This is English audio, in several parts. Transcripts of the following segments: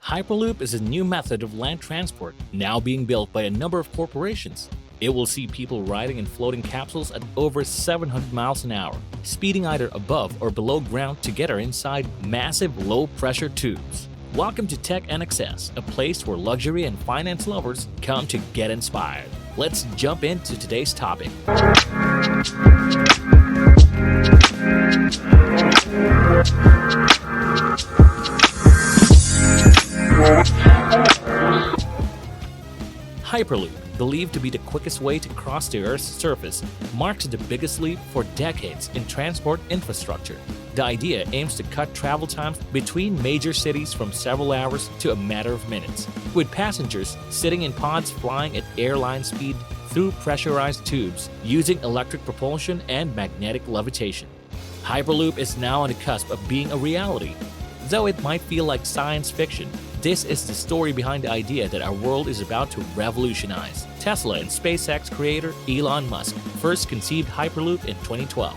Hyperloop is a new method of land transport now being built by a number of corporations. It will see people riding in floating capsules at over 700 miles an hour, speeding either above or below ground together inside massive low-pressure tubes. Welcome to TEKNXS, a place where luxury and finance lovers come to get inspired. Let's jump into today's topic. Hyperloop, believed to be the quickest way to cross the Earth's surface, marks the biggest leap for decades in transport infrastructure. The idea aims to cut travel times between major cities from several hours to a matter of minutes, with passengers sitting in pods flying at airline speed through pressurized tubes using electric propulsion and magnetic levitation. Hyperloop is now on the cusp of being a reality. Though it might feel like science fiction, this is the story behind the idea that our world is about to revolutionize. Tesla and SpaceX creator Elon Musk first conceived Hyperloop in 2012.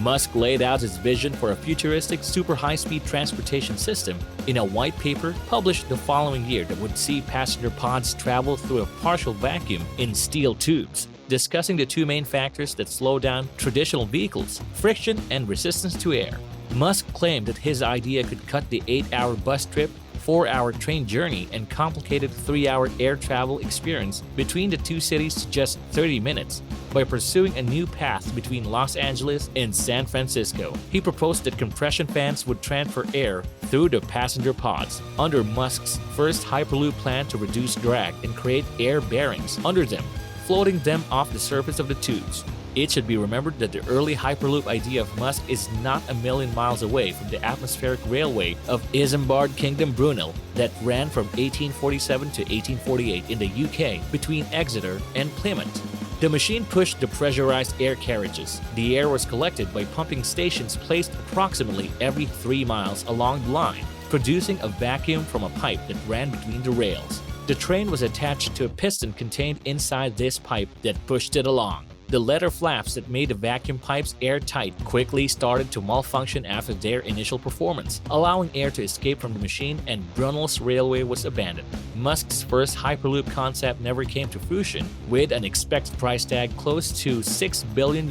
Musk laid out his vision for a futuristic super high-speed transportation system in a white paper published the following year that would see passenger pods travel through a partial vacuum in steel tubes, discussing the two main factors that slow down traditional vehicles: friction and resistance to air. Musk claimed that his idea could cut the 8-hour bus trip, 4-hour train journey, and complicated 3-hour air travel experience between the two cities to just 30 minutes by pursuing a new path between Los Angeles and San Francisco. He proposed that compression fans would transfer air through the passenger pods under Musk's first Hyperloop plan to reduce drag and create air bearings under them, floating them off the surface of the tubes. It should be remembered that the early Hyperloop idea of Musk is not a million miles away from the atmospheric railway of Isambard Kingdom Brunel that ran from 1847 to 1848 in the UK between Exeter and Plymouth. The machine pushed the pressurized air carriages. The air was collected by pumping stations placed approximately every 3 miles along the line, producing a vacuum from a pipe that ran between the rails. The train was attached to a piston contained inside this pipe that pushed it along. The leather flaps that made the vacuum pipes airtight quickly started to malfunction after their initial performance, allowing air to escape from the machine, and Brunel's railway was abandoned. Musk's first Hyperloop concept never came to fruition, with an expected price tag close to $6 billion.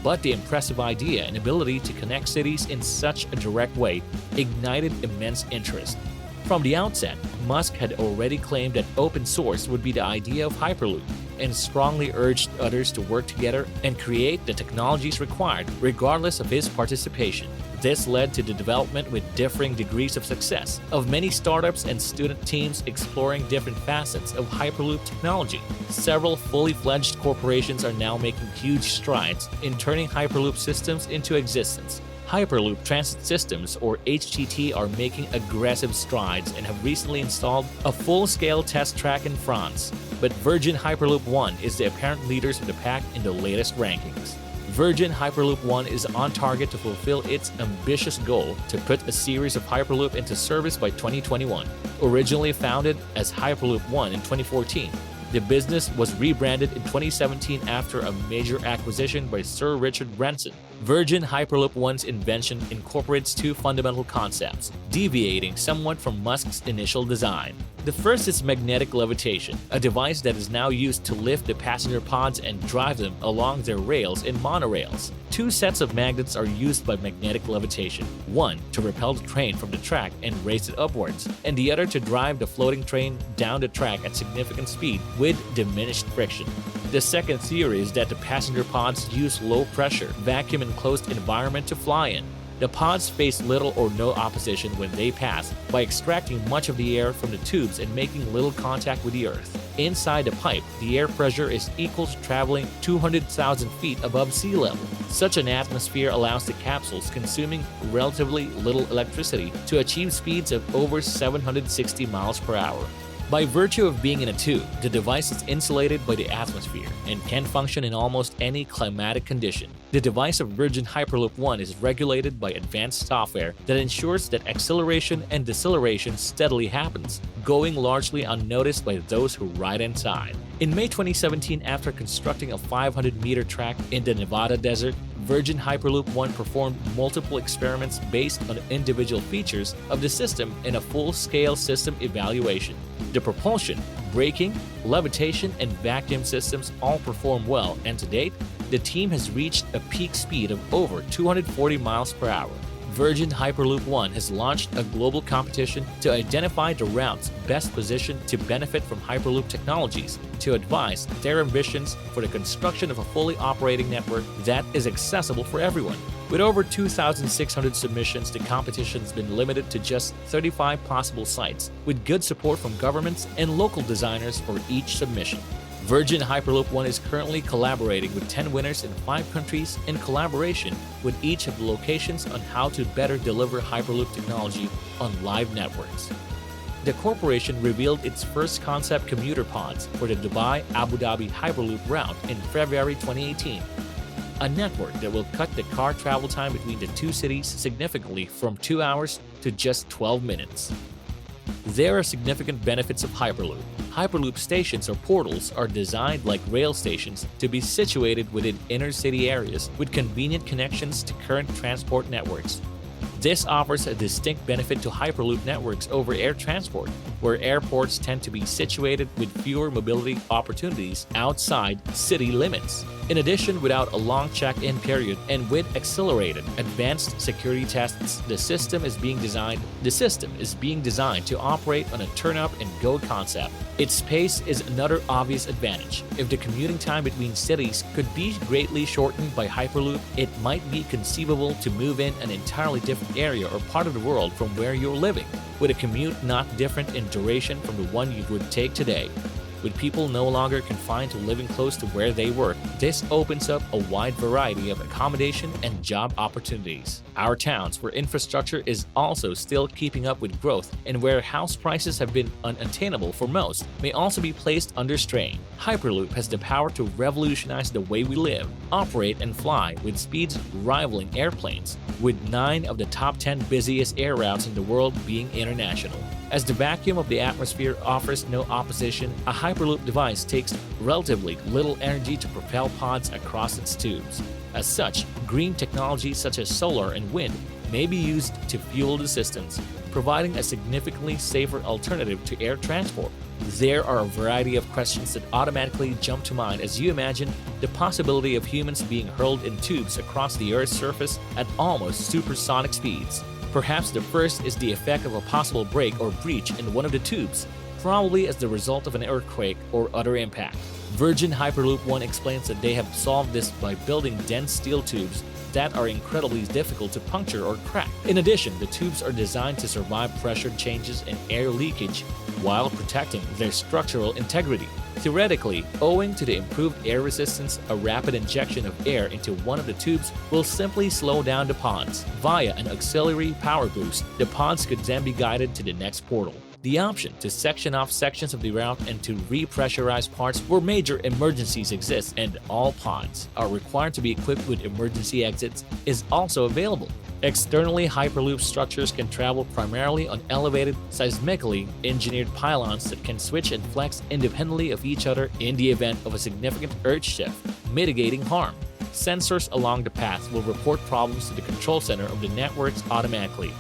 But the impressive idea and ability to connect cities in such a direct way ignited immense interest. From the outset, Musk had already claimed that open source would be the idea of Hyperloop, and strongly urged others to work together and create the technologies required, regardless of his participation. This led to the development, with differing degrees of success, of many startups and student teams exploring different facets of Hyperloop technology. Several fully fledged corporations are now making huge strides in turning Hyperloop systems into existence. Hyperloop Transit Systems, or HTT, are making aggressive strides and have recently installed a full-scale test track in France. But Virgin Hyperloop One is the apparent leaders of the pack in the latest rankings. Virgin Hyperloop One is on target to fulfill its ambitious goal to put a series of Hyperloop into service by 2021. Originally founded as Hyperloop One in 2014, the business was rebranded in 2017 after a major acquisition by Sir Richard Branson. Virgin Hyperloop One's invention incorporates two fundamental concepts, deviating somewhat from Musk's initial design. The first is magnetic levitation, a device that is now used to lift the passenger pods and drive them along their rails in monorails. Two sets of magnets are used by magnetic levitation, one to repel the train from the track and raise it upwards, and the other to drive the floating train down the track at significant speed with diminished friction. The second theory is that the passenger pods use low-pressure, vacuum-enclosed environment to fly in. The pods face little or no opposition when they pass by extracting much of the air from the tubes and making little contact with the earth. Inside the pipe, the air pressure is equal to traveling 200,000 feet above sea level. Such an atmosphere allows the capsules, consuming relatively little electricity, to achieve speeds of over 760 miles per hour. By virtue of being in a tube, the device is insulated by the atmosphere and can function in almost any climatic condition. The device of Virgin Hyperloop One is regulated by advanced software that ensures that acceleration and deceleration steadily happens, going largely unnoticed by those who ride inside. In May 2017, after constructing a 500-meter track in the Nevada desert, Virgin Hyperloop One performed multiple experiments based on individual features of the system in a full-scale system evaluation. The propulsion, braking, levitation, and vacuum systems all perform well, and to date, the team has reached a peak speed of over 240 miles per hour. Virgin Hyperloop One has launched a global competition to identify the routes best positioned to benefit from Hyperloop technologies, to advise their ambitions for the construction of a fully operating network that is accessible for everyone. With over 2,600 submissions, the competition has been limited to just 35 possible sites, with good support from governments and local designers for each submission. Virgin Hyperloop One is currently collaborating with 10 winners in 5 countries in collaboration with each of the locations on how to better deliver Hyperloop technology on live networks. The corporation revealed its first concept commuter pods for the Dubai-Abu Dhabi Hyperloop route in February 2018, a network that will cut the car travel time between the two cities significantly from 2 hours to just 12 minutes. There are significant benefits of Hyperloop. Hyperloop stations or portals are designed like rail stations to be situated within inner-city areas with convenient connections to current transport networks. This offers a distinct benefit to Hyperloop networks over air transport, where airports tend to be situated with fewer mobility opportunities outside city limits. In addition, without a long check-in period and with accelerated advanced security tests, the system is being designed to operate on a turn-up-and-go concept. Its pace is another obvious advantage. If the commuting time between cities could be greatly shortened by Hyperloop, it might be conceivable to move in an entirely different area or part of the world from where you're living, with a commute not different in duration from the one you would take today. With people no longer confined to living close to where they work, this opens up a wide variety of accommodation and job opportunities. Our towns, where infrastructure is also still keeping up with growth and where house prices have been unattainable for most, may also be placed under strain. Hyperloop has the power to revolutionize the way we live, operate, and fly with speeds rivaling airplanes, with 9 of the top 10 busiest air routes in the world being international. As the vacuum of the atmosphere offers no opposition, a Hyperloop device takes relatively little energy to propel pods across its tubes. As such, green technologies such as solar and wind may be used to fuel the systems, providing a significantly safer alternative to air transport. There are a variety of questions that automatically jump to mind as you imagine the possibility of humans being hurled in tubes across the Earth's surface at almost supersonic speeds. Perhaps the first is the effect of a possible break or breach in one of the tubes, probably as the result of an earthquake or other impact. Virgin Hyperloop One explains that they have solved this by building dense steel tubes that are incredibly difficult to puncture or crack. In addition, the tubes are designed to survive pressure changes and air leakage while protecting their structural integrity. Theoretically, owing to the improved air resistance, a rapid injection of air into one of the tubes will simply slow down the pods. Via an auxiliary power boost, the pods could then be guided to the next portal. The option to section off sections of the route and to repressurize parts where major emergencies exist and all pods are required to be equipped with emergency exits is also available. Externally, Hyperloop structures can travel primarily on elevated, seismically engineered pylons that can switch and flex independently of each other in the event of a significant earth shift, mitigating harm. Sensors along the path will report problems to the control center of the networks automatically.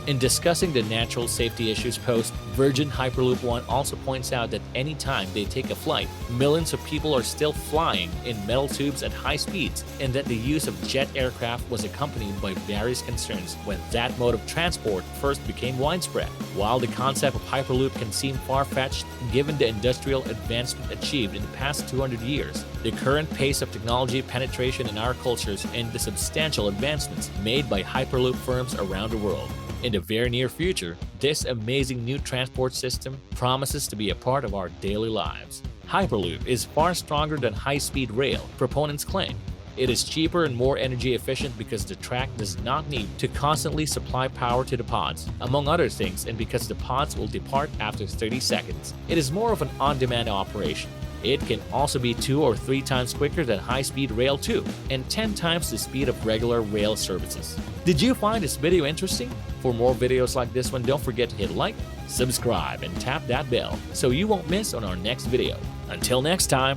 In discussing the natural safety issues posed, Virgin Hyperloop One also points out that any time they take a flight, millions of people are still flying in metal tubes at high speeds, and that the use of jet aircraft was accompanied by various concerns when that mode of transport first became widespread. While the concept of Hyperloop can seem far-fetched given the industrial advancement achieved in the past 200 years, the current pace of technology penetration in our cultures and the substantial advancements made by Hyperloop firms around the world. In the very near future, this amazing new transport system promises to be a part of our daily lives. Hyperloop is far stronger than high-speed rail, proponents claim. It is cheaper and more energy efficient because the track does not need to constantly supply power to the pods, among other things, and because the pods will depart after 30 seconds. It is more of an on-demand operation. It can also be 2 or 3 times quicker than high-speed rail too, and 10 times the speed of regular rail services. Did you find this video interesting? For more videos like this one, don't forget to hit like, subscribe, and tap that bell so you won't miss on our next video. Until next time!